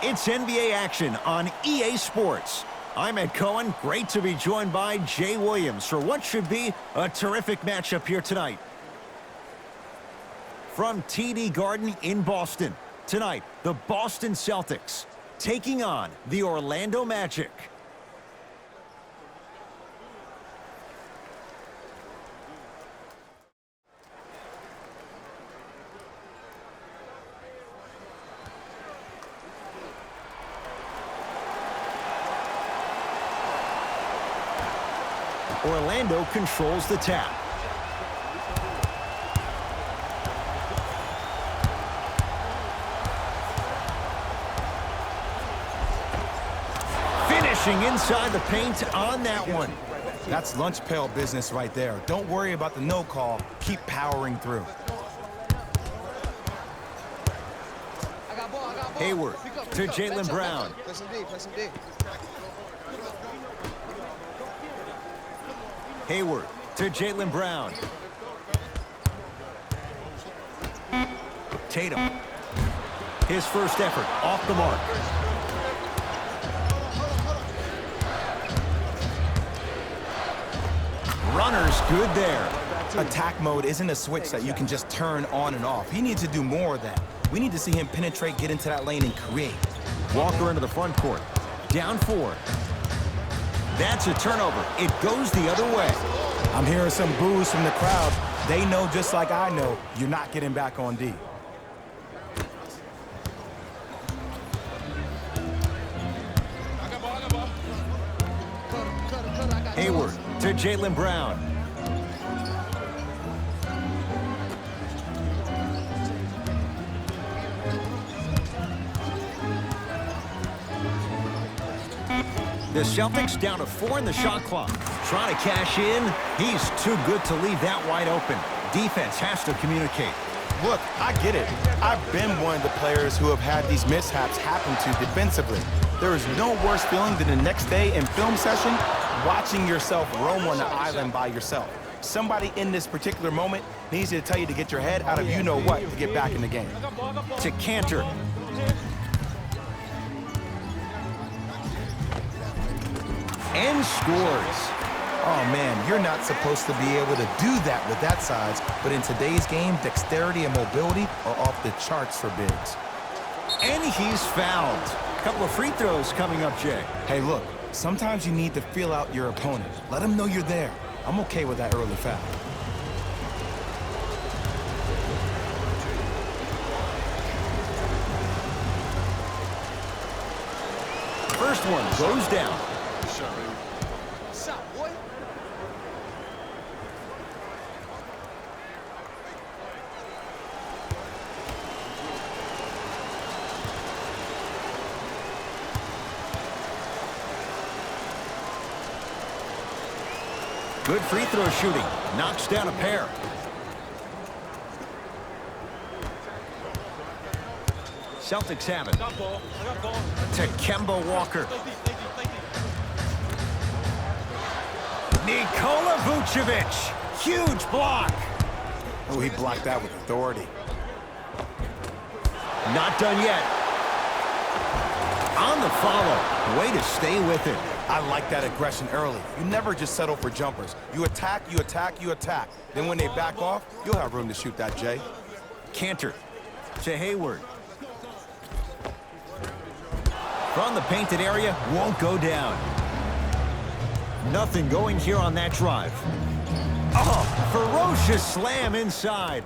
It's NBA action on EA Sports. I'm Ed Cohen. Great to be joined by Jay Williams for what should be a terrific matchup here tonight. From TD Garden in Boston, tonight, the Boston Celtics taking on the Orlando Magic. Orlando controls the tap. Finishing inside the paint on that one. That's lunch pail business right there. Don't worry about the no call. Keep powering through. Hayward to Jaylen Brown. Hayward to Jaylen Brown. Tatum. His first effort off the mark. Runner's good there. Attack mode isn't a switch that you can just turn on and off. He needs to do more of that. We need to see him penetrate, get into that lane, and create. Walker into the front court. Down 4. That's a turnover. It goes the other way. I'm hearing some boos from the crowd. They know just like I know you're not getting back on D. Hayward to Jaylen Brown. The Celtics down to 4 in the shot clock. Trying to cash in. He's too good to leave that wide open. Defense has to communicate. Look, I get it. I've been one of the players who have had these mishaps happen to defensively. There is no worse feeling than the next day in film session watching yourself roam on the island by yourself. Somebody in this particular moment needs to tell you to get your head out of you-know-what to get back in the game. To Cantor. And scores. Oh, man, you're not supposed to be able to do that with that size, but in today's game, dexterity and mobility are off the charts for bigs. And he's fouled. A couple of free throws coming up, Jay. Hey, look, sometimes you need to feel out your opponent. Let them know you're there. I'm okay with that early foul. First one goes down. Good free throw shooting. Knocks down a pair. Celtics have it. To Kemba Walker. Nikola Vucevic. Huge block. Oh, he blocked that with authority. Not done yet. On the follow. Way to stay with it. I like that aggression early. You never just settle for jumpers. You attack, you attack, you attack. Then when they back off, you'll have room to shoot that, Jay. Cantor to Hayward. From the painted area, won't go down. Nothing going here on that drive. Oh, ferocious slam inside.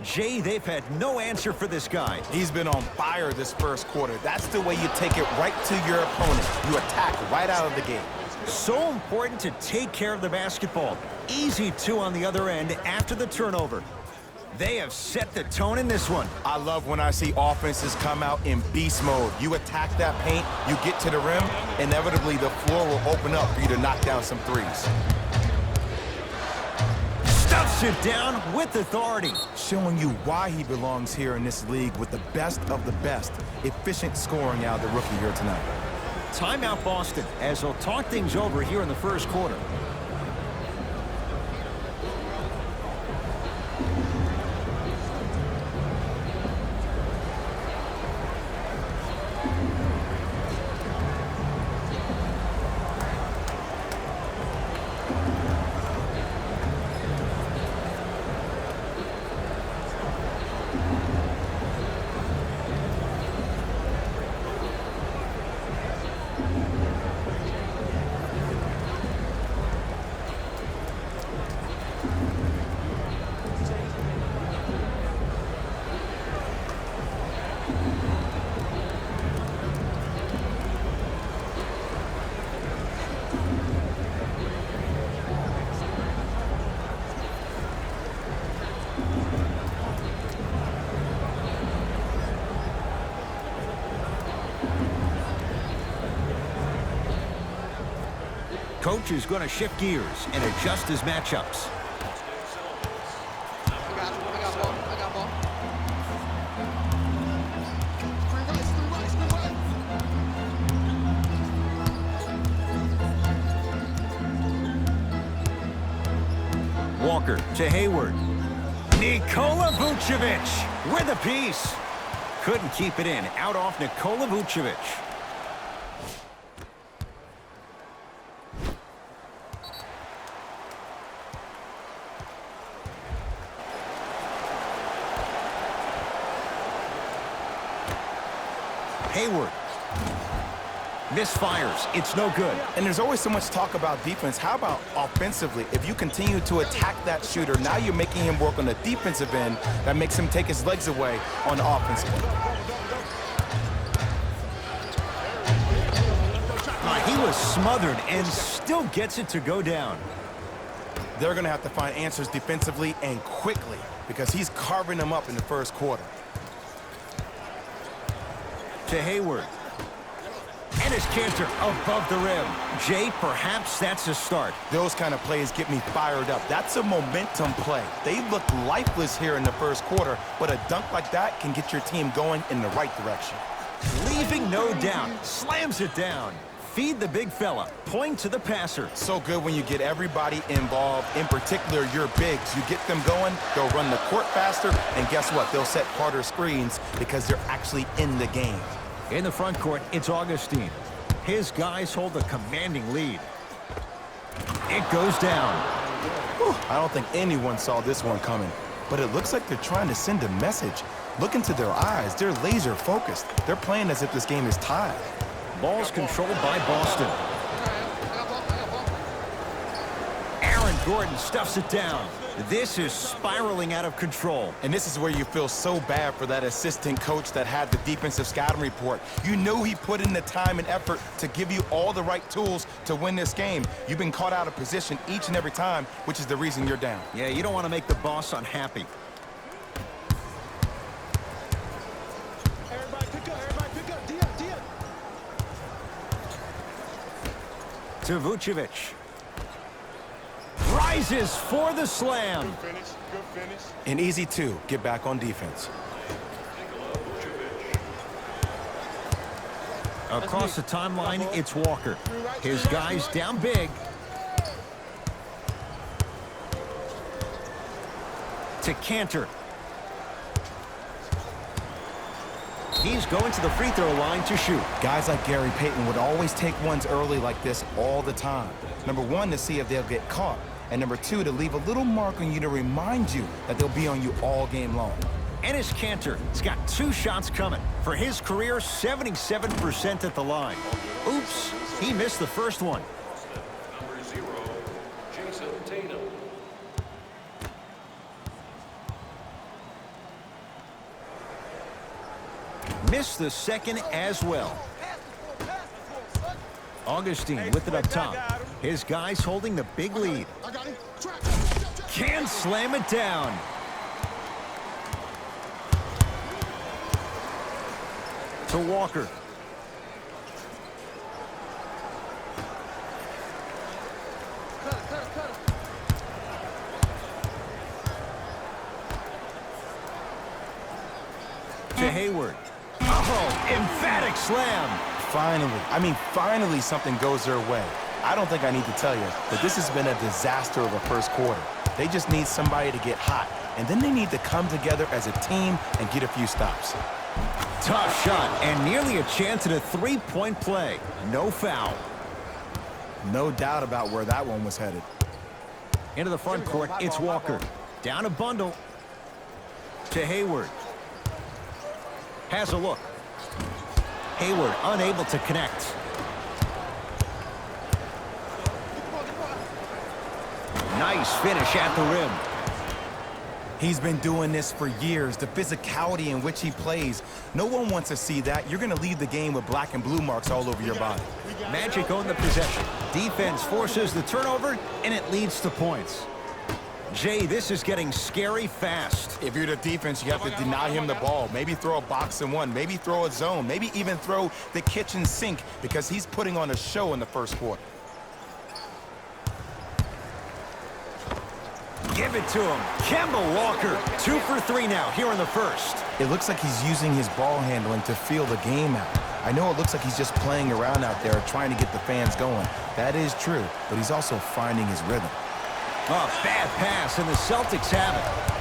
Jay, they've had no answer for this guy. He's been on fire this first quarter. That's the way you take it right to your opponent. You attack right out of the gate. So important to take care of the basketball. Easy 2 on the other end after the turnover. They have set the tone in this one. I love when I see offenses come out in beast mode. You attack that paint, you get to the rim, inevitably the floor will open up for you to knock down some threes. Stuffs it down with authority. Showing you why he belongs here in this league with the best of the best. Efficient scoring out of the rookie here tonight. Timeout Boston as they'll talk things over here in the first quarter. Coach is going to shift gears and adjust his matchups. I got ball. Walker to Hayward. Nikola Vucevic with a piece. Couldn't keep it in. Out off Nikola Vucevic. Hayward. Misfires. It's no good. And there's always so much talk about defense. How about offensively? If you continue to attack that shooter, now you're making him work on the defensive end. That makes him take his legs away on the offensive end. He was smothered and still gets it to go down. They're going to have to find answers defensively and quickly because he's carving them up in the first quarter. To Hayward. And his Cantor above the rim. Jay, perhaps that's a start. Those kind of plays get me fired up. That's a momentum play. They look lifeless here in the first quarter, but a dunk like that can get your team going in the right direction. Leaving no doubt. Slams it down. Feed the big fella. Point to the passer. So good when you get everybody involved, in particular your bigs. You get them going, they'll run the court faster, and guess what? They'll set harder screens because they're actually in the game. In the front court, it's Augustine. His guys hold a commanding lead. It goes down. Whew, I don't think anyone saw this one coming, but it looks like they're trying to send a message. Look into their eyes. They're laser focused. They're playing as if this game is tied. Ball's controlled by Boston. Aaron Gordon stuffs it down. This is spiraling out of control. And this is where you feel so bad for that assistant coach that had the defensive scouting report. You know he put in the time and effort to give you all the right tools to win this game. You've been caught out of position each and every time, which is the reason you're down. Yeah, you don't want to make the boss unhappy. Everybody pick up. Dia. To Vucevic. Rises for the slam. Good finish. An easy two, get back on defense. Across the timeline, it's Walker. His guys down big. To Cantor. He's going to the free throw line to shoot. Guys like Gary Payton would always take ones early like this all the time. Number one, to see if they'll get caught. And number two, to leave a little mark on you to remind you that they'll be on you all game long. Enes Kanter has got 2 shots coming. For his career, 77% at the line. Oops, he missed the first one. Number 0, Jason Tatum. Missed the second as well. Augustine with it up top. His guys holding the big lead. Can't slam it down. To Walker. To Hayward. Oh, emphatic slam. Finally something goes their way. I don't think I need to tell you, but this has been a disaster of a first quarter. They just need somebody to get hot, and then they need to come together as a team and get a few stops. Tough shot, and nearly a chance at a three-point play. No foul. No doubt about where that one was headed. Into the front court, it's Walker. Down a bundle. To Hayward. Has a look. Hayward unable to connect. Nice finish at the rim. He's been doing this for years, the physicality in which he plays. No one wants to see that. You're going to leave the game with black and blue marks all over your body. Magic own the possession. Defense forces the turnover, and it leads to points. Jay, this is getting scary fast. If you're the defense, you have to deny him the ball. Maybe throw a box and one. Maybe throw a zone. Maybe even throw the kitchen sink because he's putting on a show in the first quarter. Give it to him. Kemba Walker, 2 for 3 now here in the first. It looks like he's using his ball handling to feel the game out. I know it looks like he's just playing around out there trying to get the fans going. That is true, but he's also finding his rhythm. Oh, bad pass, and the Celtics have it.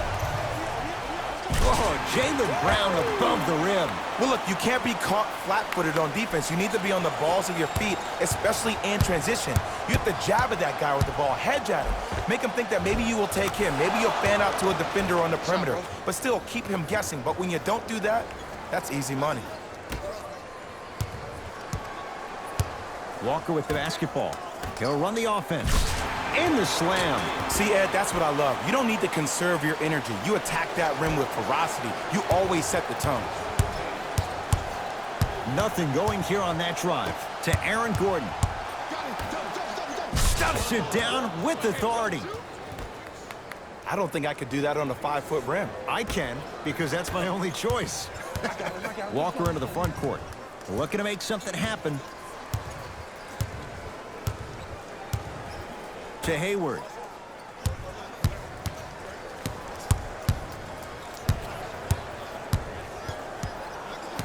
Oh, Jaylen Brown above the rim. Well, look, you can't be caught flat-footed on defense. You need to be on the balls of your feet, especially in transition. You have to jab at that guy with the ball, hedge at him. Make him think that maybe you will take him. Maybe you'll fan out to a defender on the perimeter, but still keep him guessing. But when you don't do that, that's easy money. Walker with the basketball. He'll run the offense. In the slam. See, Ed, that's what I love. You don't need to conserve your energy. You attack that rim with ferocity. You always set the tone. Nothing going here on that drive. To Aaron Gordon. Stuffs it down with authority. I don't think I could do that on a 5-foot rim. I can, because that's my only choice. Walker into the front court. Looking to make something happen. To Hayward.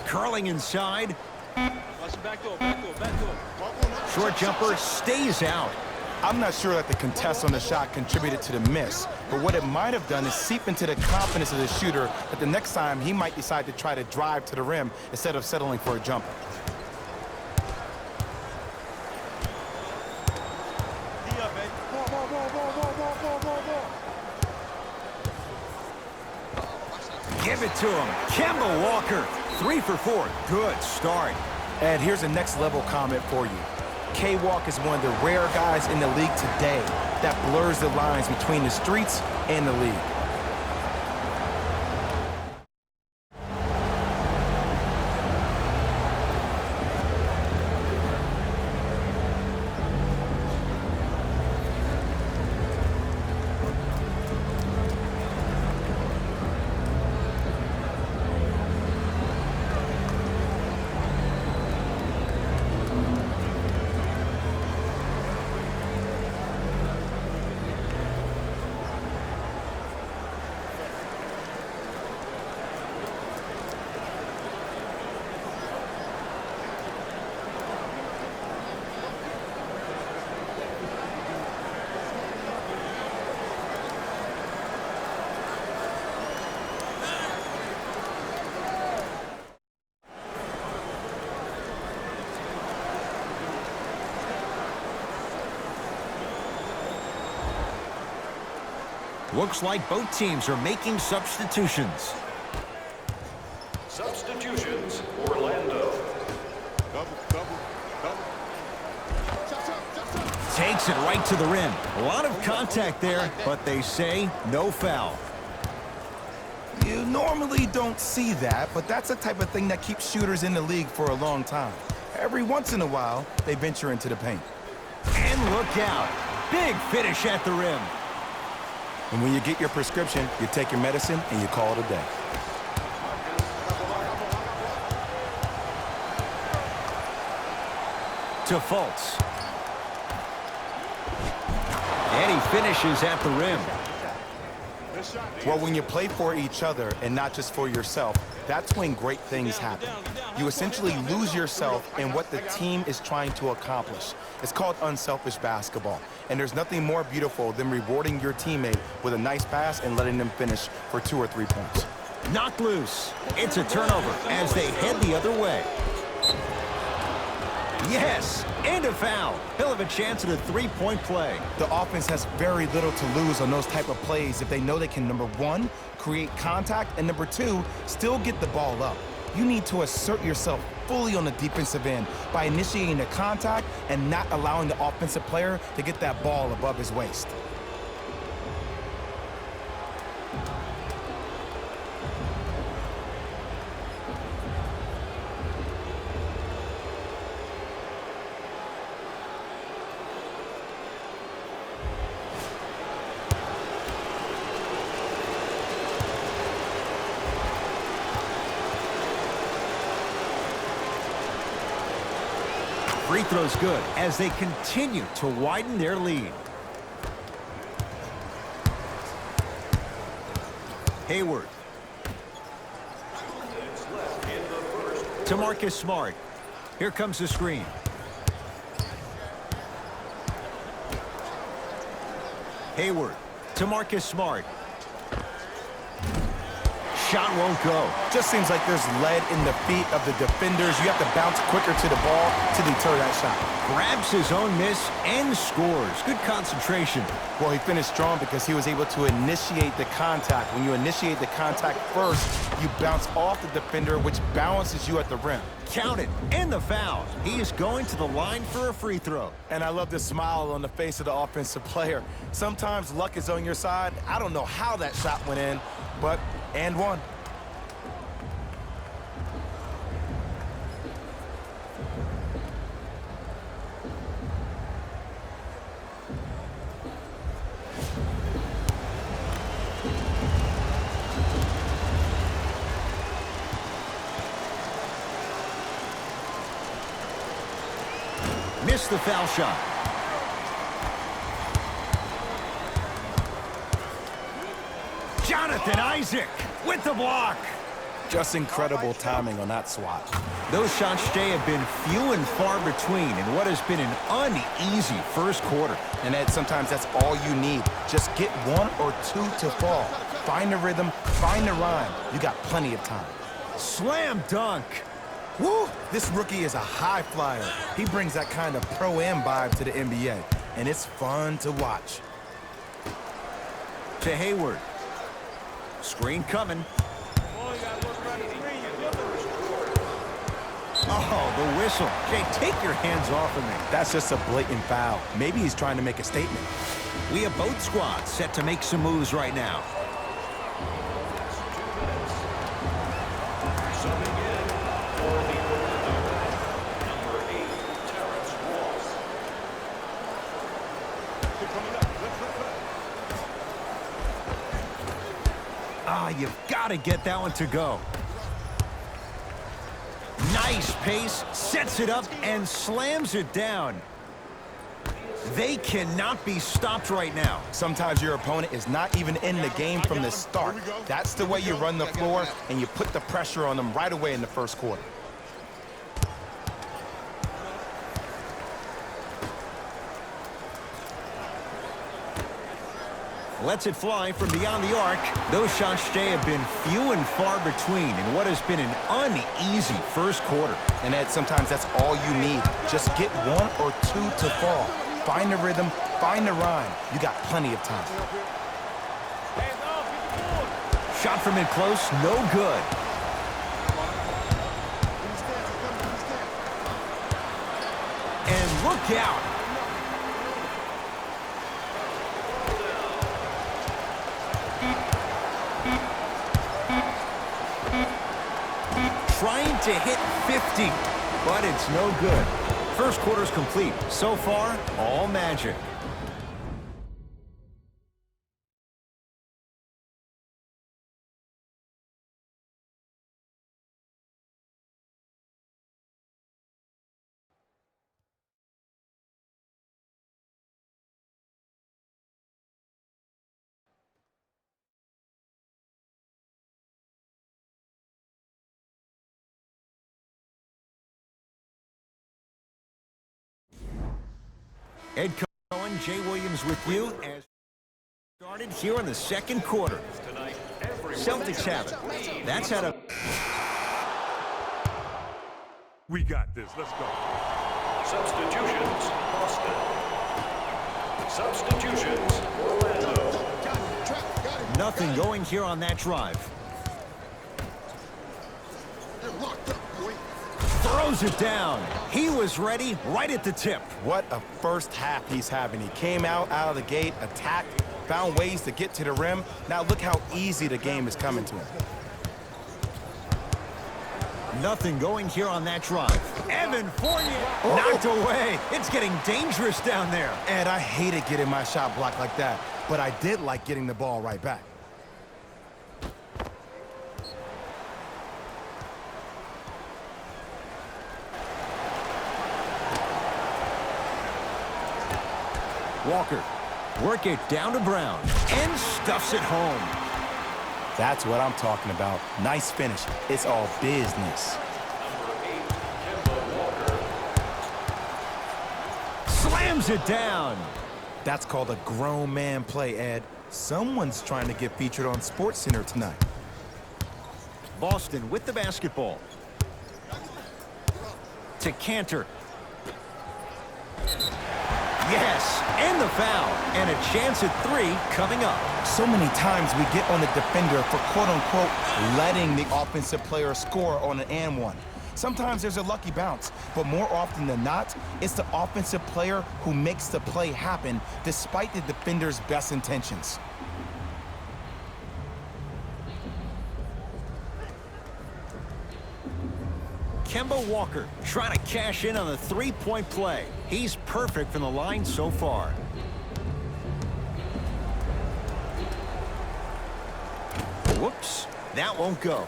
Curling inside. Short jumper stays out. I'm not sure that the contest on the shot contributed to the miss, but what it might have done is seep into the confidence of the shooter that the next time he might decide to try to drive to the rim instead of settling for a jumper. Give it to him. Kemba Walker, 3 for 4. Good start. Ed, here's a next level comment for you. K-Walk is one of the rare guys in the league today that blurs the lines between the streets and the league. Looks like both teams are making substitutions. Substitutions, Orlando. Takes it right to the rim. A lot of contact there, but they say no foul. You normally don't see that, but that's the type of thing that keeps shooters in the league for a long time. Every once in a while, they venture into the paint. And look out. Big finish at the rim. And when you get your prescription, you take your medicine and you call it a day. To Fultz. And he finishes at the rim. Well, when you play for each other and not just for yourself, that's when great things happen. You essentially lose yourself in what the team is trying to accomplish. It's called unselfish basketball. And there's nothing more beautiful than rewarding your teammate with a nice pass and letting them finish for 2 or 3 points. Knocked loose. It's a turnover as they head the other way. Yes, and a foul. He'll have a chance at a 3-point play. The offense has very little to lose on those type of plays if they know they can, number 1, create contact, and number 2, still get the ball up. You need to assert yourself fully on the defensive end by initiating the contact and not allowing the offensive player to get that ball above his waist. Free throw's good as they continue to widen their lead. Hayward. To Marcus Smart. Here comes the screen. Hayward to Marcus Smart. Shot won't go. Just seems like there's lead in the feet of the defenders. You have to bounce quicker to the ball to deter that shot. Grabs his own miss and scores. Good concentration. Well, he finished strong because he was able to initiate the contact. When you initiate the contact first, you bounce off the defender, which balances you at the rim. Count it. And the foul. He is going to the line for a free throw. And I love the smile on the face of the offensive player. Sometimes luck is on your side. I don't know how that shot went in, but and one. Missed the foul shot. Jonathan Isaac with the block. Just incredible timing on that swat. Those shots today have been few and far between in what has been an uneasy first quarter. And Ed, sometimes that's all you need. Just get one or two to fall. Find the rhythm, find the rhyme. You got plenty of time. Slam dunk. Woo! This rookie is a high flyer. He brings that kind of pro-am vibe to the NBA, and it's fun to watch. To Hayward. Screen coming. Oh, the whistle. Jay, take your hands off of me. That's just a blatant foul. Maybe he's trying to make a statement. We have both squads set to make some moves right now. You've got to get that one to go. Nice pace, sets it up, and slams it down. They cannot be stopped right now. Sometimes your opponent is not even in the game from the start. That's the way you run the floor, and you put the pressure on them right away in the first quarter. Lets it fly from beyond the arc. Those shots today have been few and far between in what has been an uneasy first quarter. And Ed, sometimes that's all you need. Just get one or two to fall. Find the rhythm, find the rhyme. You got plenty of time. Shot from in close, no good. And look out. Trying to hit 50, but it's no good. First quarter's complete. So far, all magic. Ed Cohen, Jay Williams with you as started here in the second quarter. Celtics have it. That's how to... We got this. Let's go. Substitutions, Boston. Substitutions, Orlando. Nothing going here on that drive. Throws it down. He was ready right at the tip. What a first half he's having. He came out of the gate, attacked, found ways to get to the rim. Now look how easy the game is coming to him. Nothing going here on that drive. Evan Fournier knocked away. It's getting dangerous down there. And I hated getting my shot blocked like that, but I did like getting the ball right back. Walker, work it down to Brown, and stuffs it home. That's what I'm talking about. Nice finish. It's all business. Slams it down. That's called a grown man play, Ed. Someone's trying to get featured on SportsCenter tonight. Boston with the basketball. To Cantor. Yes, and the foul. And a chance at 3 coming up. So many times we get on the defender for quote-unquote letting the offensive player score on an and one. Sometimes there's a lucky bounce, but more often than not, it's the offensive player who makes the play happen despite the defender's best intentions. Kemba Walker trying to cash in on the three-point play. He's perfect from the line so far. Whoops, that won't go.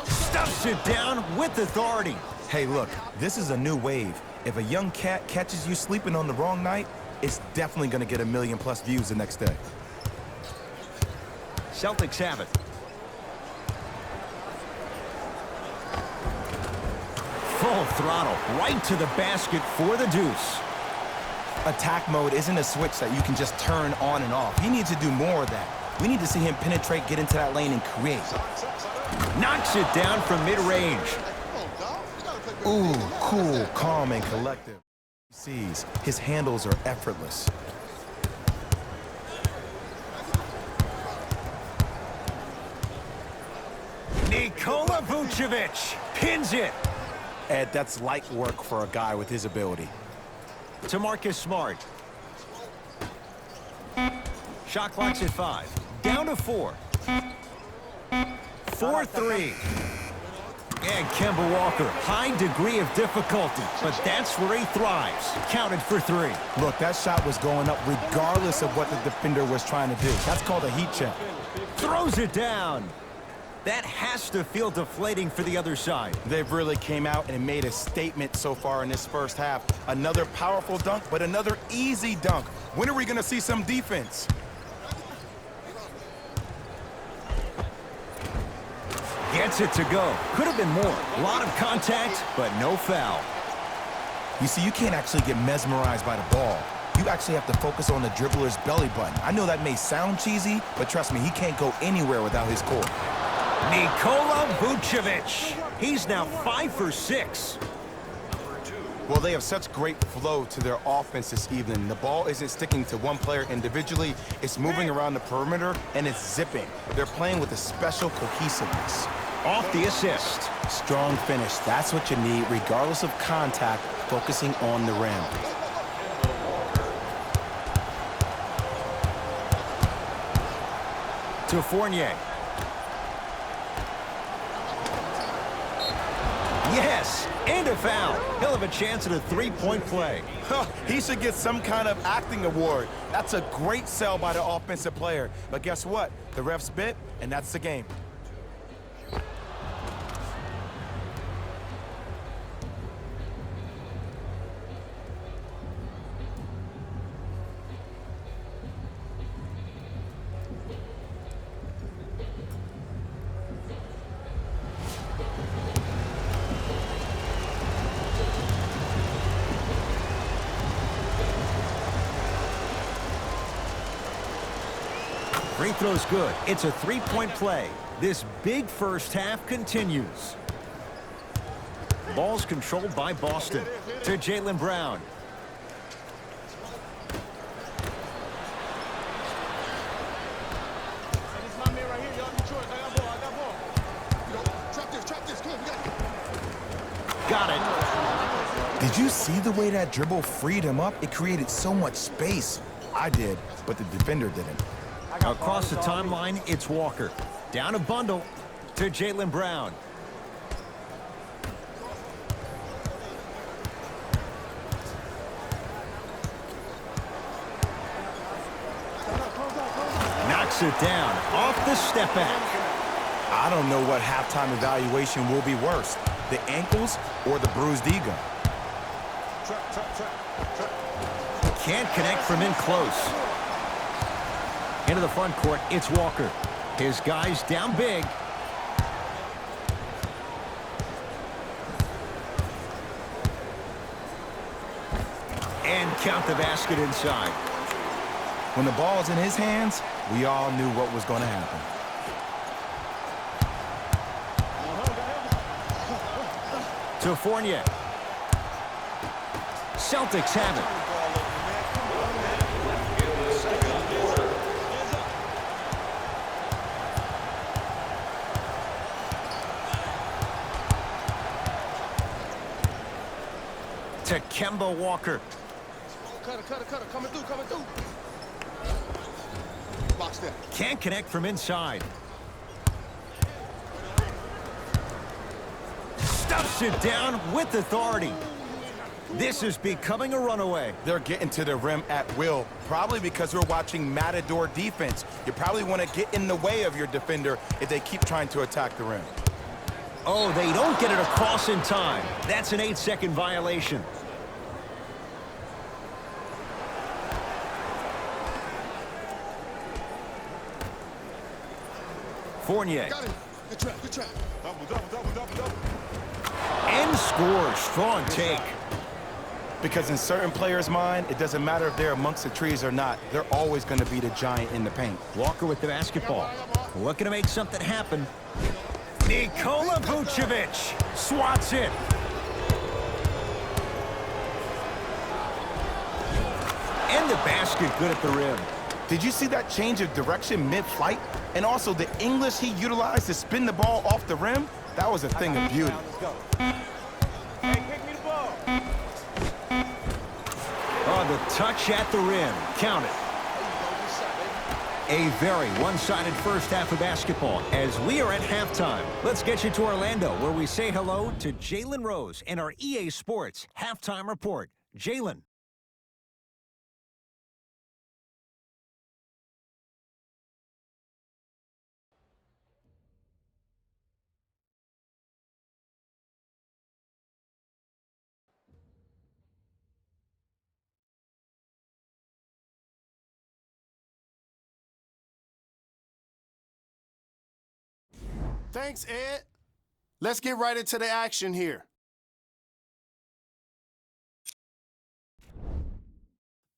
Stuffs it down with authority. Hey, look, this is a new wave. If a young cat catches you sleeping on the wrong night, it's definitely going to get 1 million+ views the next day. Celtics have it. Full throttle, right to the basket for the deuce. Attack mode isn't a switch that you can just turn on and off. He needs to do more of that. We need to see him penetrate, get into that lane, and create. Knocks it down from mid-range. Ooh, cool, calm, and collective. Sees his handles are effortless. Nikola Vucevic pins it. Ed, that's light work for a guy with his ability. To Marcus Smart. Shot clock's at 5. Down to 4. 4-3. And Kemba Walker, high degree of difficulty, but that's where he thrives. Counted for 3. Look, that shot was going up regardless of what the defender was trying to do. That's called a heat check. Throws it down. That has to feel deflating for the other side. They've really came out and made a statement so far in this first half. Another powerful dunk, but another easy dunk. When are we going to see some defense? Gets it to go. Could have been more. A lot of contact, but no foul. You see, you can't actually get mesmerized by the ball. You actually have to focus on the dribbler's belly button. I know that may sound cheesy, but trust me, he can't go anywhere without his core. Nikola Vucevic. He's now 5 for 6. Well, they have such great flow to their offense this evening. The ball isn't sticking to one player individually. It's moving around the perimeter, and it's zipping. They're playing with a special cohesiveness. Off the assist. Strong finish. That's what you need, regardless of contact, focusing on the rim. To Fournier. Yes, and a foul. He'll have a chance at a three-point play. He should get some kind of acting award. That's a great sell by the offensive player. But guess what? The refs bit, and that's the game. Free throw's good. It's a three-point play. This big first half continues. Ball's controlled by Boston. To Jaylen Brown. Got it. Did you see the way that dribble freed him up? It created so much space. I did, but the defender didn't. Across the timeline, it's Walker. Down a bundle to Jaylen Brown. Knocks it down off the step back. I don't know what halftime evaluation will be worse, the ankles or the bruised ego. Can't connect from in close. Into the front court, it's Walker. His guys down big. And count the basket inside. When the ball's in his hands, we all knew what was going to happen. To Fournier. Celtics have it. To Kemba Walker. Cutter, coming through. Box that. Can't connect from inside. Stuffs it down with authority. This is becoming a runaway. They're getting to the rim at will, probably because we're watching Matador defense. You probably want to get in the way of your defender if they keep trying to attack the rim. Oh, they don't get it across in time. That's an 8-second violation. Fournier. Got it. Good trap. Double. And scores. Strong take. Because in certain players' mind, it doesn't matter if they're amongst the trees or not. They're always going to be the giant in the paint. Walker with the basketball. Looking to make something happen. Nikola Vucevic swats it. And the basket good at the rim. Did you see that change of direction mid-flight? And also the English he utilized to spin the ball off the rim? That was a thing of beauty. Oh, the touch at the rim. Count it. A very one-sided first half of basketball as we are at halftime. Let's get you to Orlando, where we say hello to Jalen Rose in our EA Sports Halftime Report. Jalen. Thanks, Ed. Let's get right into the action here.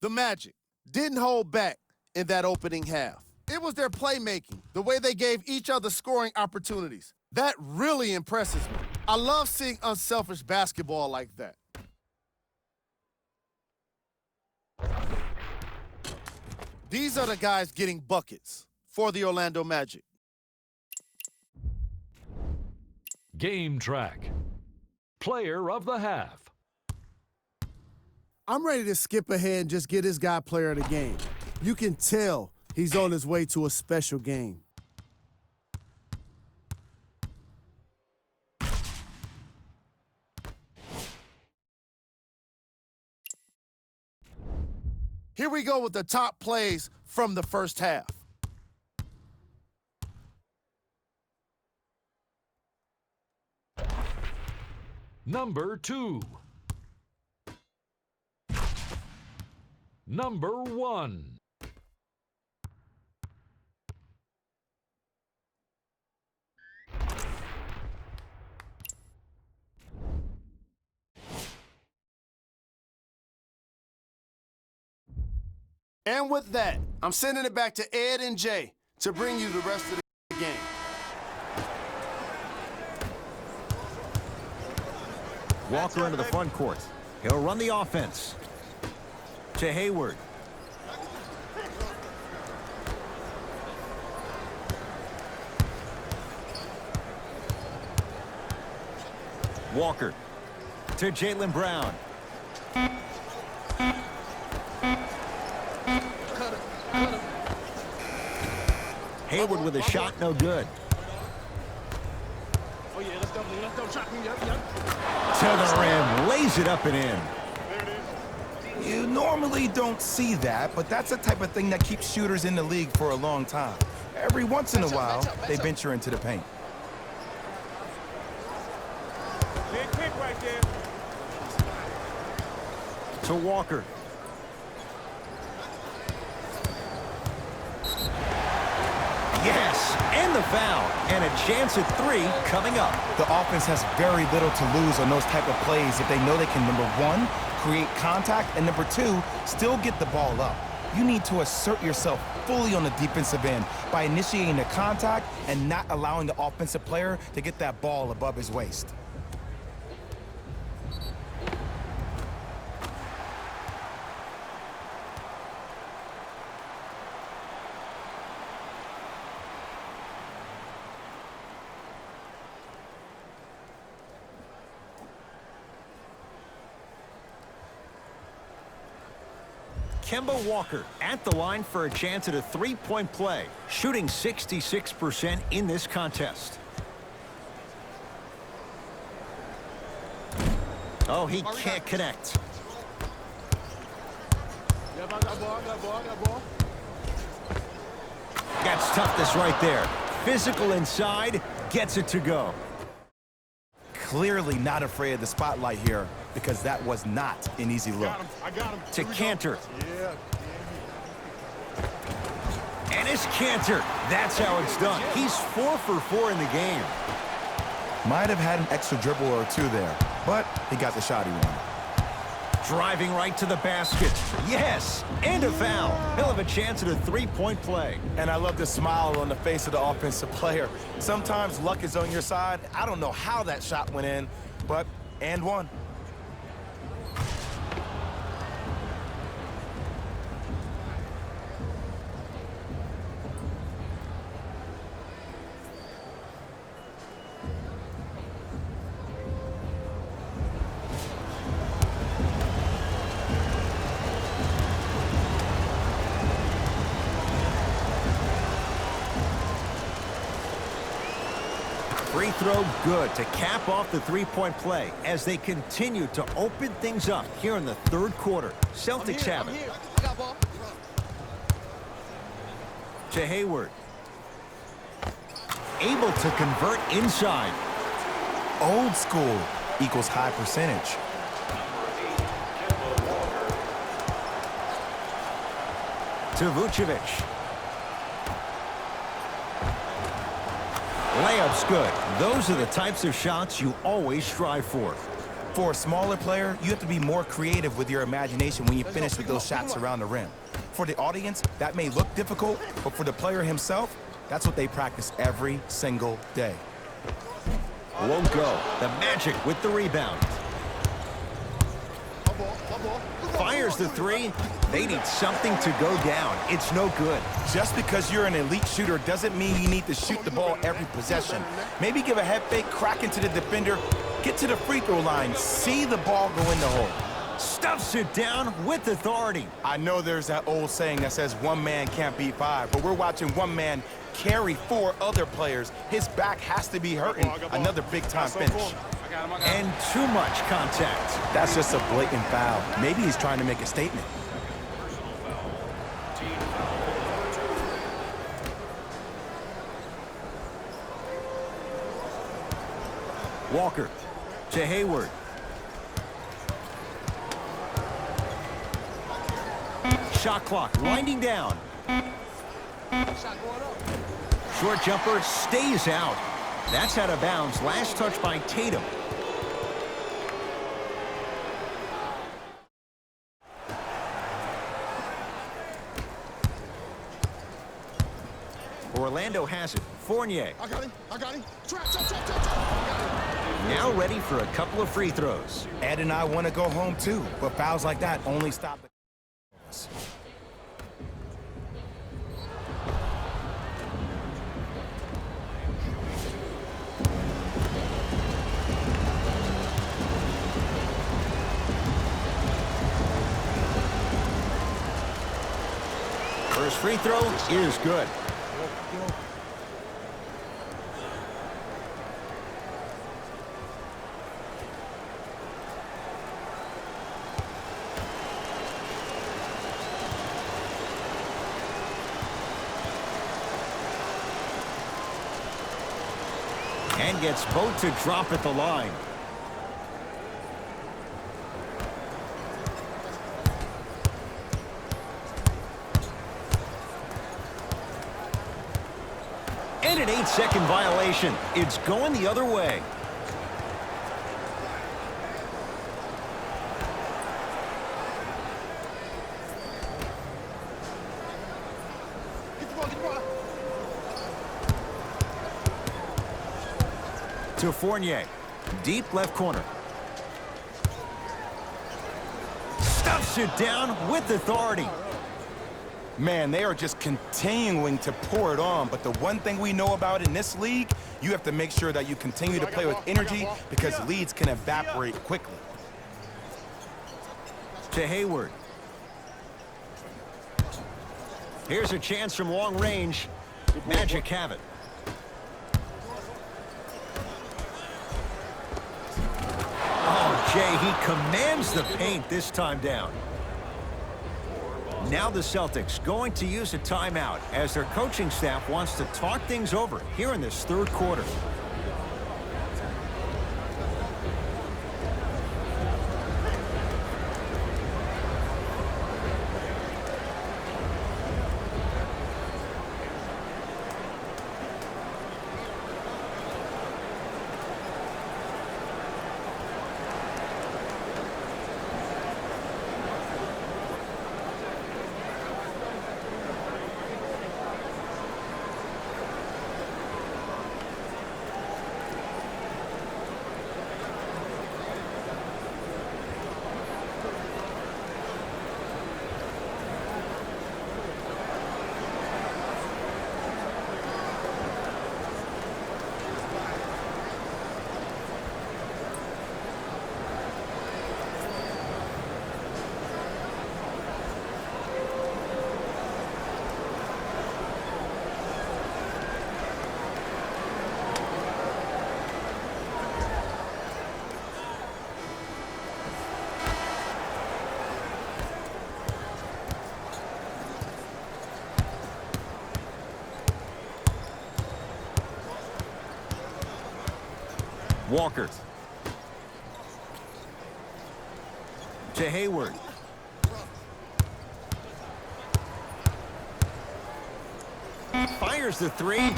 The Magic didn't hold back in that opening half. It was their playmaking, the way they gave each other scoring opportunities. That really impresses me. I love seeing unselfish basketball like that. These are the guys getting buckets for the Orlando Magic. Game track. Player of the half. I'm ready to skip ahead and just get this guy player of the game. You can tell he's on his way to a special game. Here we go with the top plays from the first half. Number 2. Number 1. And with that, I'm sending it back to Ed and Jay to bring you the rest of the game. Walker into the front court. He'll run the offense. To Hayward. Walker. To Jaylen Brown. Hayward with a shot, no good. Oh, yeah, let's double shot. Yep. To the rim, lays it up and in. You normally don't see that, but that's the type of thing that keeps shooters in the league for a long time. Every once in a while, they venture into the paint. Big kick right there. To Walker. Yes, and the foul. And a chance at 3 coming up. The offense has very little to lose on those type of plays if they know they can, number 1, create contact, and number 2, still get the ball up. You need to assert yourself fully on the defensive end by initiating the contact and not allowing the offensive player to get that ball above his waist. Kemba Walker at the line for a chance at a 3-point play, shooting 66% in this contest. Oh, he can't connect. Got toughness right there. Physical inside, gets it to go. Clearly not afraid of the spotlight here because that was not an easy look. I got him. To Cantor. Yeah. And it's Cantor. That's how it's done. He's 4 for 4 in the game. Might have had an extra dribble or 2 there, but he got the shot he wanted. Driving right to the basket. Yes, and a foul. He'll have a chance at a 3-point play. And I love the smile on the face of the offensive player. Sometimes luck is on your side. I don't know how that shot went in, but and one. Free throw good to cap off the 3-point play as they continue to open things up here in the 3rd quarter. Celtics have it. I got ball. To Hayward. Able to convert inside. Old school equals high percentage. To Vucevic. Layup's good. Those are the types of shots you always strive for. For a smaller player, you have to be more creative with your imagination when you finish with those shots around the rim. For the audience, that may look difficult, but for the player himself, that's what they practice every single day. Won't go. The Magic with the rebound. Fires the 3. They need something to go down. It's no good. Just because you're an elite shooter doesn't mean you need to shoot the ball every possession. Maybe give a head fake, crack into the defender, get to the free throw line, see the ball go in the hole. Stuffs it down with authority. I know there's that old saying that says 1 man can't beat 5, but we're watching 1 man carry 4 other players. His back has to be hurting. Another big-time finish. And too much contact. That's just a blatant foul. Maybe he's trying to make a statement. Walker to Hayward. Shot clock winding down. Short jumper stays out. That's out of bounds. Last touch by Tatum. Orlando has it. Fournier. I got him. Trap. Now ready for a couple of free throws. Ed and I want to go home too, but fouls like that only stop the... First free throw is good. And gets both to drop at the line. 8-second violation. It's going the other way. Get the ball, get the ball. To Fournier. Deep left corner. Stuffs it down with authority. Man, they are just continuing to pour it on. But the one thing we know about in this league, you have to make sure that you continue to play with energy because leads can evaporate quickly. To Hayward. Here's a chance from long range. Magic have it. Oh, Jay, he commands the paint this time down. Now the Celtics going to use a timeout as their coaching staff wants to talk things over here in this third quarter. Walker. To Hayward. Fires the three.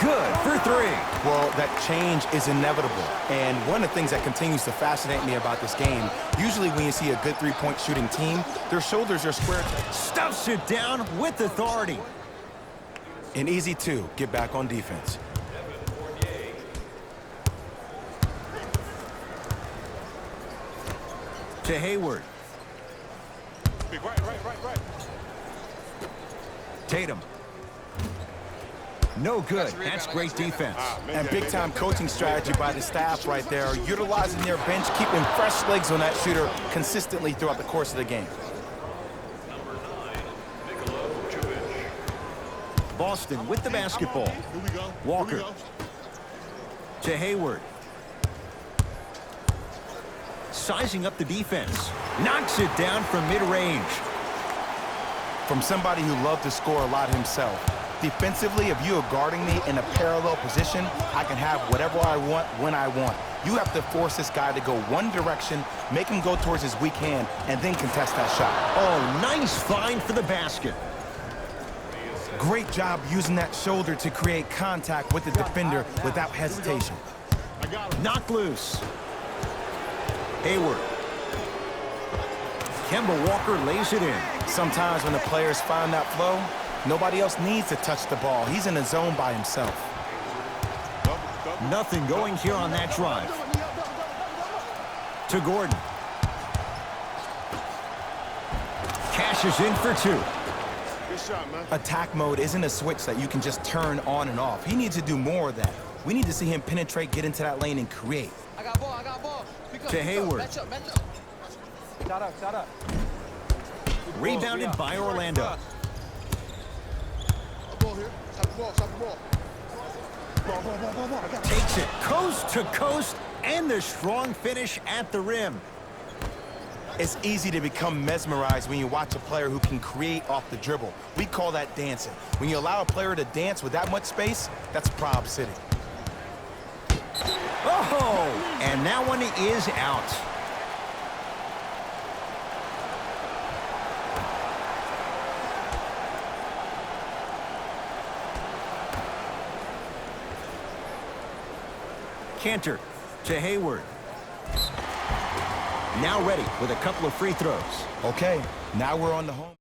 Good for three. Well, that change is inevitable. And one of the things that continues to fascinate me about this game, usually when you see a good three-point shooting team, their shoulders are square. Stuffs it down with authority. And easy to get back on defense. To Hayward. Right. Tatum. No good. That's great defense. And big-time coaching strategy by the staff right there, utilizing their bench, keeping fresh legs on that shooter consistently throughout the course of the game. Boston with the basketball. Here we go. Walker. Here we go. To Hayward. Sizing up the defense. Knocks it down from mid-range. From somebody who loved to score a lot himself. Defensively, if you are guarding me in a parallel position, I can have whatever I want when I want. You have to force this guy to go one direction, make him go towards his weak hand, and then contest that shot. Oh, nice find for the basket. Great job using that shoulder to create contact with the defender without hesitation. I got him. Knock loose. Hayward. Kemba Walker lays it in. Sometimes when the players find that flow, nobody else needs to touch the ball. He's in a zone by himself. Nothing going here on that drive. To Gordon. Cashes in for two. Good shot, man. Attack mode isn't a switch that you can just turn on and off. He needs to do more of that. We need to see him penetrate, get into that lane, and create. I got ball. To Hayward. Match up. Shut up. Rebounded by Orlando. Ball here. Stop the ball. Ball. Takes it coast to coast and the strong finish at the rim. It's easy to become mesmerized when you watch a player who can create off the dribble. We call that dancing. When you allow a player to dance with that much space, that's Prob City. Oh, and that one is out. Cantor to Hayward. Now ready with a couple of free throws. Okay, now we're on the home.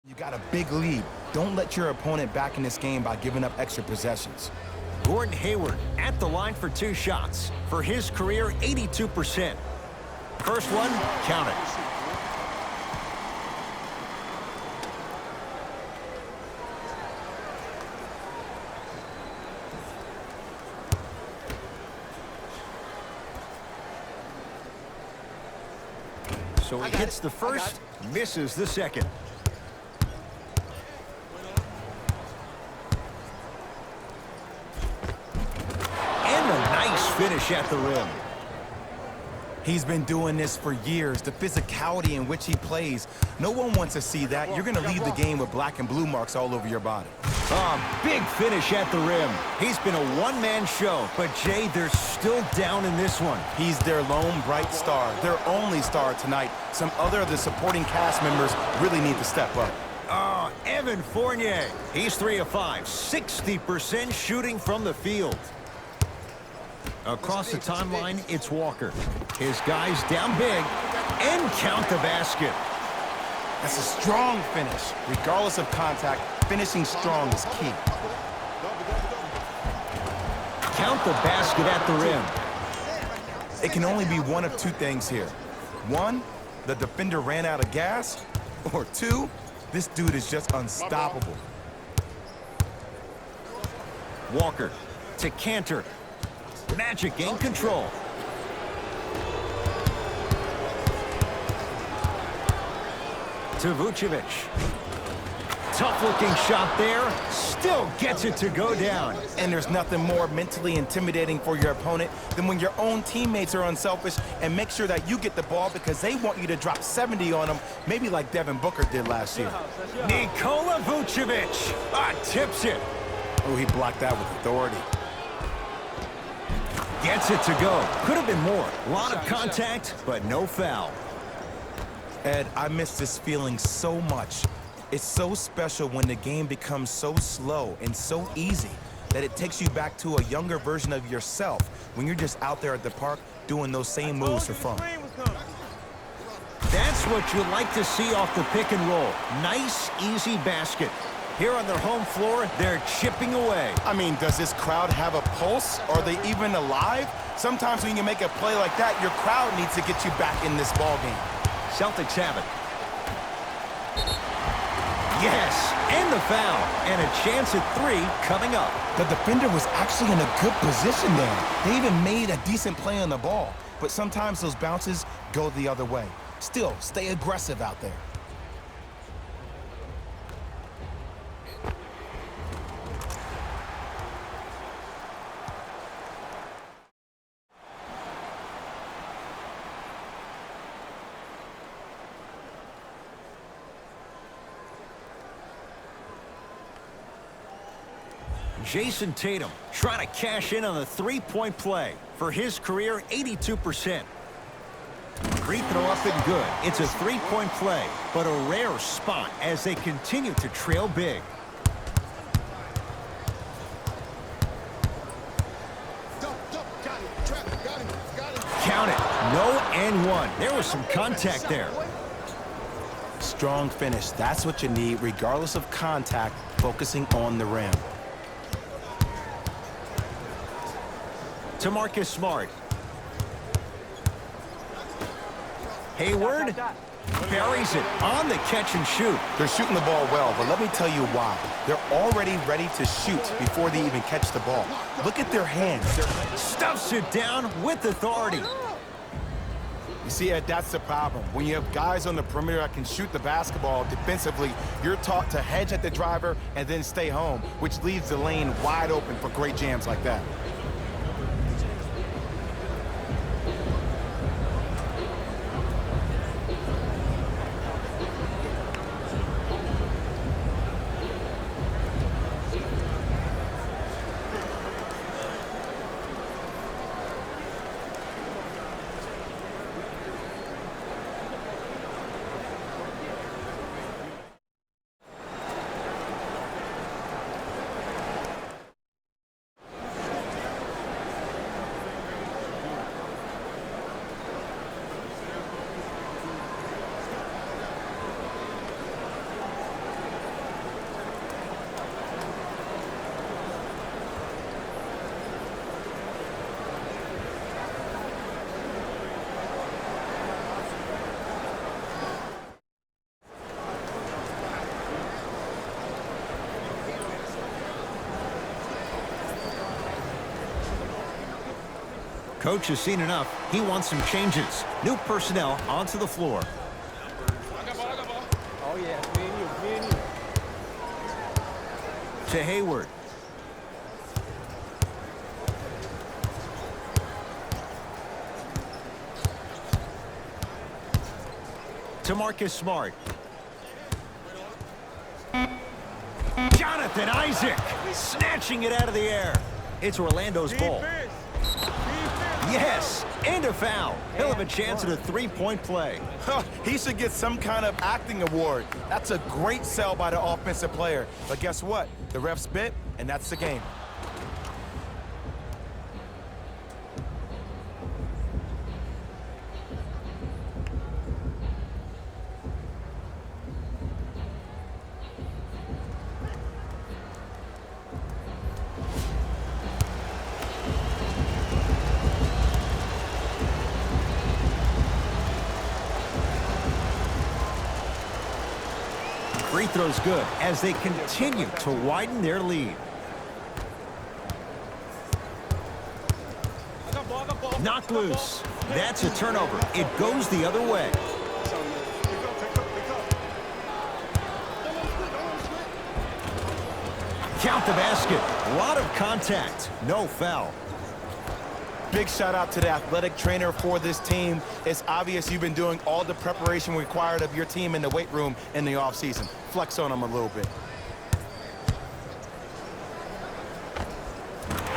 You got a big lead. Don't let your opponent back in this game by giving up extra possessions. Gordon Hayward at the line for 2 shots. For his career, 82%. First one, count it. So he hits the first, misses the second. And a nice finish at the rim. He's been doing this for years. The physicality in which he plays, no one wants to see that. You're going to leave the game with black and blue marks all over your body. Big finish at the rim. He's been a one-man show, but Jay, they're still down in this one. He's their lone bright star, their only star tonight. Some other of the supporting cast members really need to step up. Evan Fournier. He's 3 of 5, 60% shooting from the field. Across the timeline, it's Walker. His guys down big and count the basket. That's a strong finish. Regardless of contact, finishing strong is key. Count the basket at the rim. It can only be one of 2 things here. 1, the defender ran out of gas, or 2, this dude is just unstoppable. Walker to Cantor. Magic in control. To Vucevic. Tough-looking shot there. Still gets it to go down. And there's nothing more mentally intimidating for your opponent than when your own teammates are unselfish and make sure that you get the ball because they want you to drop 70 on them, maybe like Devin Booker did last year. Nikola Vucevic tips it. Oh, he blocked that with authority. Gets it to go. Could have been more. A lot of contact, but no foul. Ed, I miss this feeling so much. It's so special when the game becomes so slow and so easy that it takes you back to a younger version of yourself when you're just out there at the park doing those same moves for fun. That's what you like to see off the pick and roll. Nice, easy basket. Here on their home floor, they're chipping away. I mean, does this crowd have a pulse? Are they even alive? Sometimes when you make a play like that, your crowd needs to get you back in this ball game. Celtics have it. Yes, and the foul. And a chance at 3 coming up. The defender was actually in a good position there. They even made a decent play on the ball. But sometimes those bounces go the other way. Still, stay aggressive out there. Jason Tatum trying to cash in on the 3-point play. For his career, 82%. Free throw up and good. It's a 3-point play, but a rare spot as they continue to trail big. Count it. No and 1. There was some contact there. Strong finish. That's what you need, regardless of contact, focusing on the rim. To Marcus Smart. Hayward buries it on the catch and shoot. They're shooting the ball well, but let me tell you why. They're already ready to shoot before they even catch the ball. Look at their hands. Stuffs it down with authority. You see, Ed, that's the problem. When you have guys on the perimeter that can shoot the basketball defensively, you're taught to hedge at the driver and then stay home, which leaves the lane wide open for great jams like that. Coach has seen enough. He wants some changes. New personnel onto the floor. Oh, yeah, me and you, me and you. To Hayward. To Marcus Smart. Jonathan Isaac snatching it out of the air. It's Orlando's ball. Yes, and a foul. He'll have a chance at a three-point play. He should get some kind of acting award. That's a great sell by the offensive player. But guess what? The refs bit, and that's the game. Free throw's good as they continue to widen their lead. Knocked loose. That's a turnover. It goes the other way. Count the basket. A lot of contact. No foul. Big shout out to the athletic trainer for this team. It's obvious you've been doing all the preparation required of your team in the weight room in the offseason. Flex on them a little bit.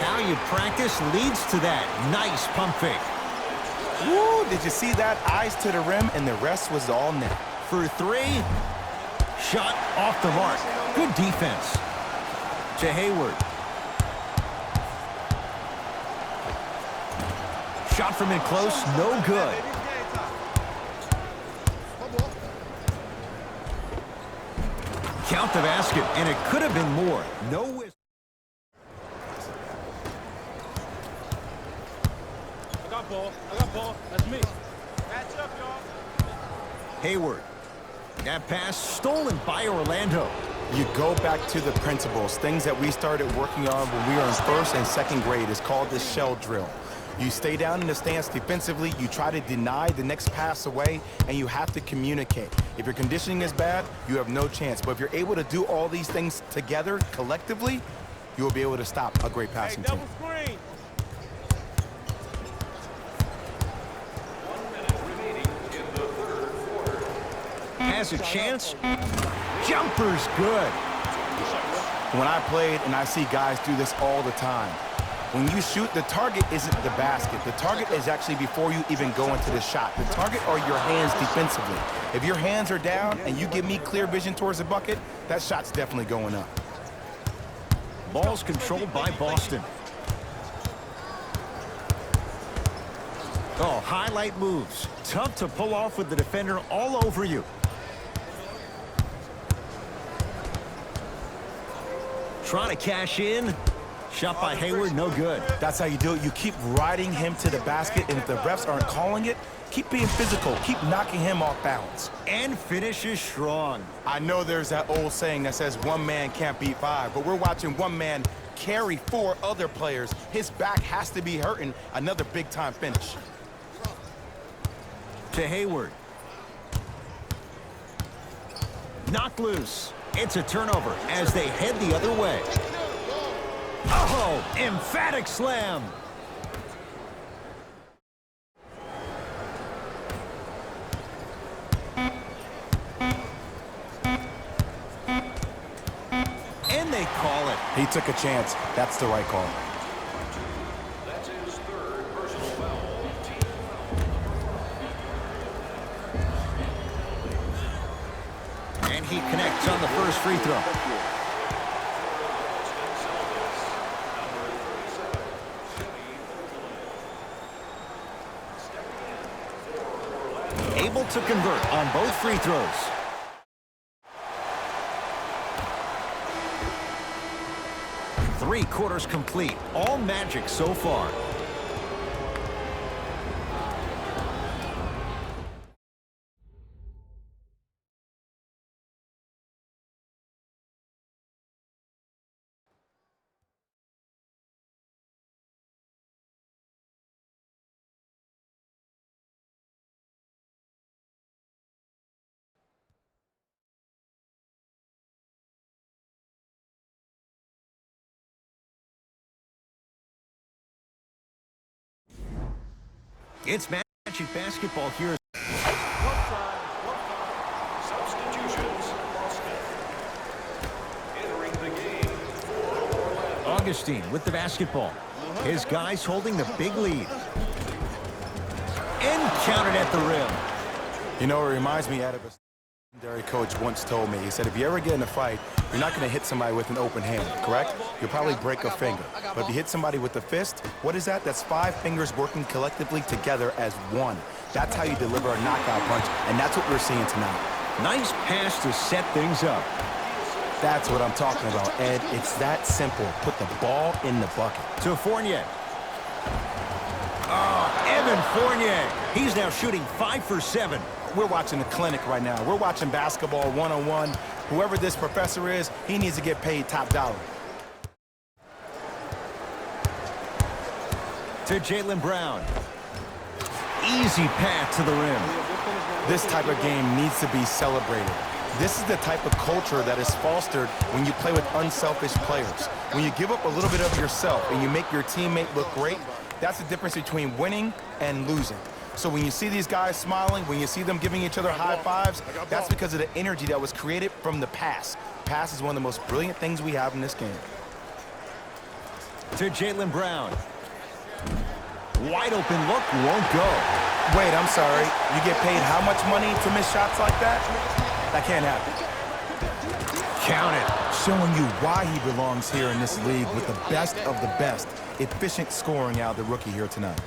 How you practice leads to that. Nice pump fake. Woo, did you see that? Eyes to the rim, and the rest was all net. For three. Shot off the mark. Good defense. To Hayward. Shot from in close, no good. Count the basket, and it could have been more. No whistle. I got ball, that's me. Match up, y'all. Hayward. That pass stolen by Orlando. You go back to the principles. Things that we started working on when we were in first and second grade is called the shell drill. You stay down in the stance defensively, you try to deny the next pass away, and you have to communicate. If your conditioning is bad, you have no chance. But if you're able to do all these things together, collectively, you will be able to stop a great passing team. Screen. 1 minute remaining in the third quarter. Has a chance. Jumper's good. When I played, and I see guys do this all the time, when you shoot, the target isn't the basket. The target is actually before you even go into the shot. The target are your hands defensively. If your hands are down and you give me clear vision towards the bucket, that shot's definitely going up. Ball's controlled by Boston. Oh, highlight moves. Tough to pull off with the defender all over you. Trying to cash in. Shot by Hayward, no good. That's how you do it. You keep riding him to the basket, and if the refs aren't calling it, keep being physical. Keep knocking him off balance. And finishes strong. I know there's that old saying that says one man can't beat five, but we're watching one man carry four other players. His back has to be hurting. Another big-time finish. To Hayward. Knocked loose. It's a turnover as they head the other way. Oh, emphatic slam. And they call it. He took a chance. That's the right call. That's his third personal foul. Team foul. And he connects on the first free throw. Able to convert on both free throws. Three quarters complete. All Magic so far. It's Magic basketball here. Substitutions. Boston. Entering the game for Orlando. Augustine with the basketball. His guys holding the big lead. And counted at the rim. You know, it reminds me of a legendary coach once told me. He said, if you ever get in a fight, you're not going to hit somebody with an open hand, correct? You'll probably break a finger. But if you hit somebody with a fist, what is that? That's 5 fingers working collectively together as one. That's how you deliver a knockout punch, and that's what we're seeing tonight. Nice pass to set things up. That's what I'm talking about, Ed. It's that simple. Put the ball in the bucket. To Fournier. Evan Fournier. He's now shooting 5 for 7. We're watching a clinic right now. We're watching basketball one-on-one. Whoever this professor is, he needs to get paid top dollar. To Jaylen Brown. Easy path to the rim. This type of game needs to be celebrated. This is the type of culture that is fostered when you play with unselfish players. When you give up a little bit of yourself and you make your teammate look great, that's the difference between winning and losing. So when you see these guys smiling, when you see them giving each other high fives, that's because of the energy that was created from the pass. Pass is one of the most brilliant things we have in this game. To Jaylen Brown. Wide open look, won't go. Wait, I'm sorry. You get paid how much money to miss shots like that? That can't happen. Count it. Showing you why he belongs here in this league with the best of the best. Efficient scoring out of the rookie here tonight.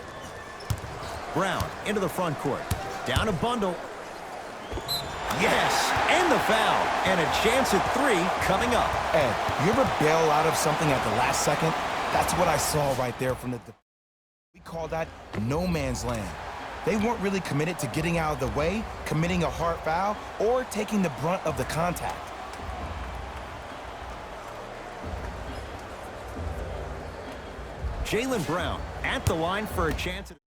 Brown into the front court. Down a bundle. Yes, and the foul. And a chance at 3 coming up. Ed, you ever bail out of something at the last second? That's what I saw right there from the... We call that no man's land. They weren't really committed to getting out of the way, committing a hard foul, or taking the brunt of the contact. Jaylen Brown at the line for a chance at a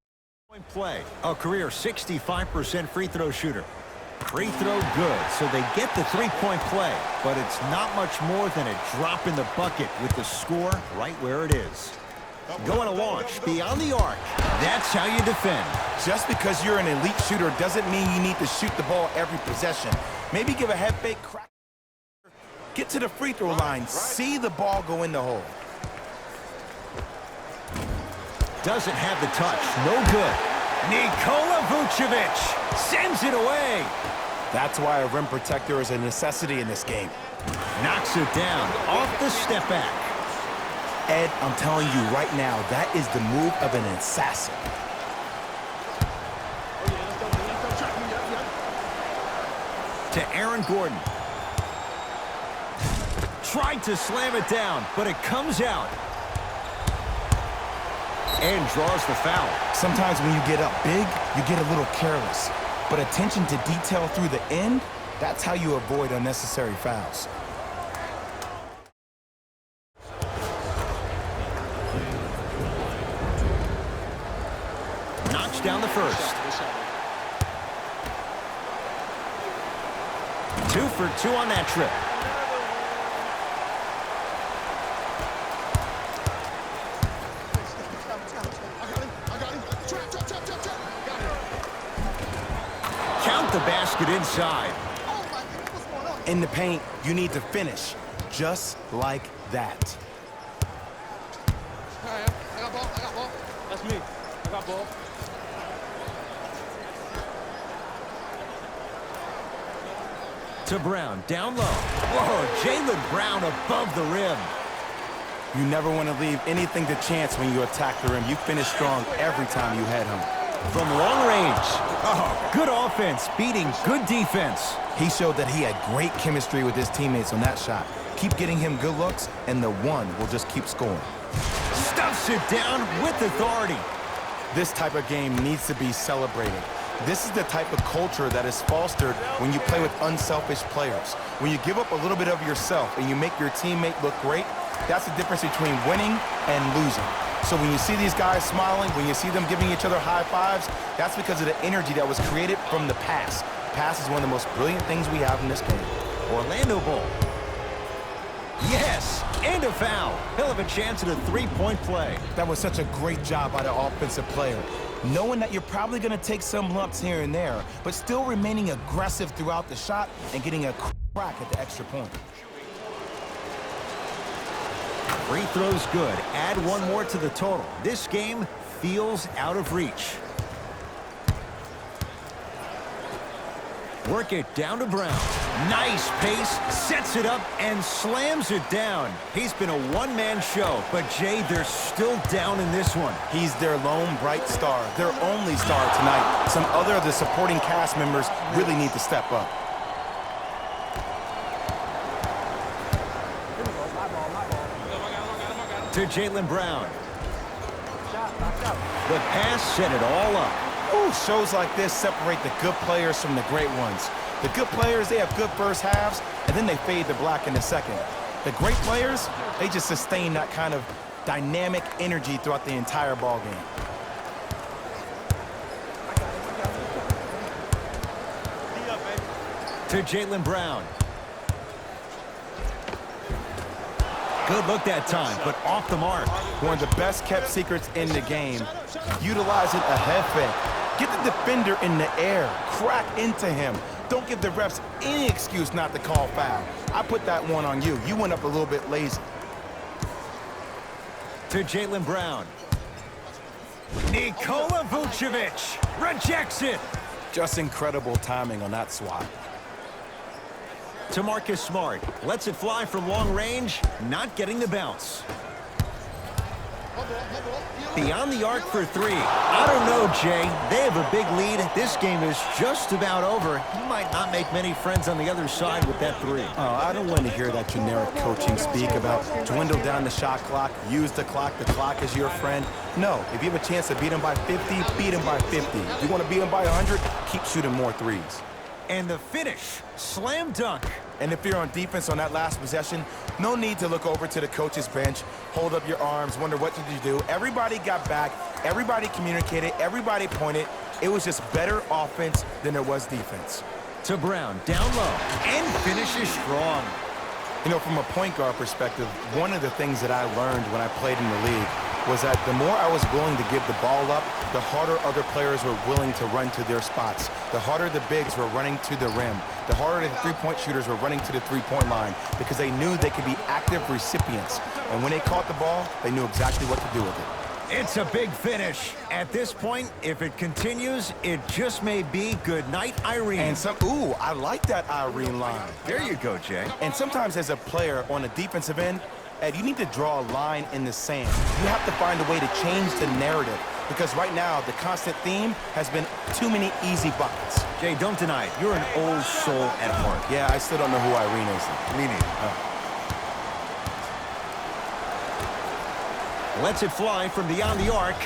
point play. A career 65% free throw shooter. Free throw good, so they get the 3-point play. But it's not much more than a drop in the bucket with the score right where it is. Going to launch beyond the arc. That's how you defend. Just because you're an elite shooter doesn't mean you need to shoot the ball every possession. Maybe give a head fake, crack. Get to the free throw line. See the ball go in the hole. Doesn't have the touch. No good. Nikola Vucevic sends it away. That's why a rim protector is a necessity in this game. Knocks it down off the step back. Ed, I'm telling you right now, that is the move of an assassin. To Aaron Gordon. Tried to slam it down, but it comes out. And draws the foul. Sometimes when you get up big, you get a little careless. But attention to detail through the end, that's how you avoid unnecessary fouls. Knocks down the first. 2 for 2 on that trip. Count the basket inside. In the paint, you need to finish just like that. I got ball. That's me. I got ball. To Brown, down low. Whoa, Jaylen Brown above the rim. You never want to leave anything to chance when you attack the rim. You finish strong every time you head home. From long range. Oh, good offense beating good defense. He showed that he had great chemistry with his teammates on that shot. Keep getting him good looks, and the one will just keep scoring. Stuffs it down with authority. This type of game needs to be celebrated. This is the type of culture that is fostered when you play with unselfish players. When you give up a little bit of yourself and you make your teammate look great, that's the difference between winning and losing. So when you see these guys smiling, when you see them giving each other high fives, that's because of the energy that was created from the pass. Pass is one of the most brilliant things we have in this game. Orlando ball. Yes, and a foul. He'll have a chance at a 3-point play. That was such a great job by the offensive player. knowing that you're probably going to take some lumps here and there, but still remaining aggressive throughout the shot and getting a crack at the extra point. Free throw's good. Add one more to the total. This game feels out of reach. Work it down to Brown. Nice pace, sets it up, and slams it down. He's been a one-man show, but Jay, they're still down in this one. He's their lone bright star, their only star tonight. Some other of the supporting cast members really need to step up. To Jaylen Brown. The pass set it all up. Ooh, shows like this separate the good players from the great ones. The good players, they have good first halves, and then they fade to black in the second. The great players, they just sustain that kind of dynamic energy throughout the entire ball game. To Jaylen Brown. Good look that time, but off the mark. One of the best kept secrets in the game, utilizing a head fake. Get the defender in the air, crack into him. Don't give the refs any excuse not to call foul. I put that one on you. You went up a little bit lazy. To Jaylen Brown. Nikola Vucevic rejects it. Just incredible timing on that swat. To Marcus Smart. Lets it fly from long range, not getting the bounce. Beyond the arc for three. I don't know, Jay. They have a big lead. This game is just about over. He might not make many friends on the other side with that three. Oh, I don't want to hear that generic coaching speak about dwindle down the shot clock, use the clock is your friend. No, if you have a chance to beat him by 50, beat him by 50. If you want to beat him by 100, keep shooting more threes. And the finish, slam dunk. And if you're on defense on that last possession, no need to look over to the coach's bench, hold up your arms, wonder what did you do. Everybody got back, everybody communicated, everybody pointed. It was just better offense than there was defense. To Brown, down low, and finishes strong. You know, from a point guard perspective, one of the things that I learned when I played in the league was that the more I was willing to give the ball up, the harder other players were willing to run to their spots. The harder the bigs were running to the rim. The harder the three-point shooters were running to the three-point line because they knew they could be active recipients. And when they caught the ball, they knew exactly what to do with it. It's a big finish. At this point, if it continues, it just may be good night, Irene. And ooh, I like that Irene line. There you go, Jay. And sometimes as a player on the defensive end, Ed, you need to draw a line in the sand. You have to find a way to change the narrative because right now the constant theme has been too many easy buckets. Jay, don't deny it. You're an old soul at heart. Yeah, I still don't know who Irene is. Me neither. Lets it fly from beyond the arc.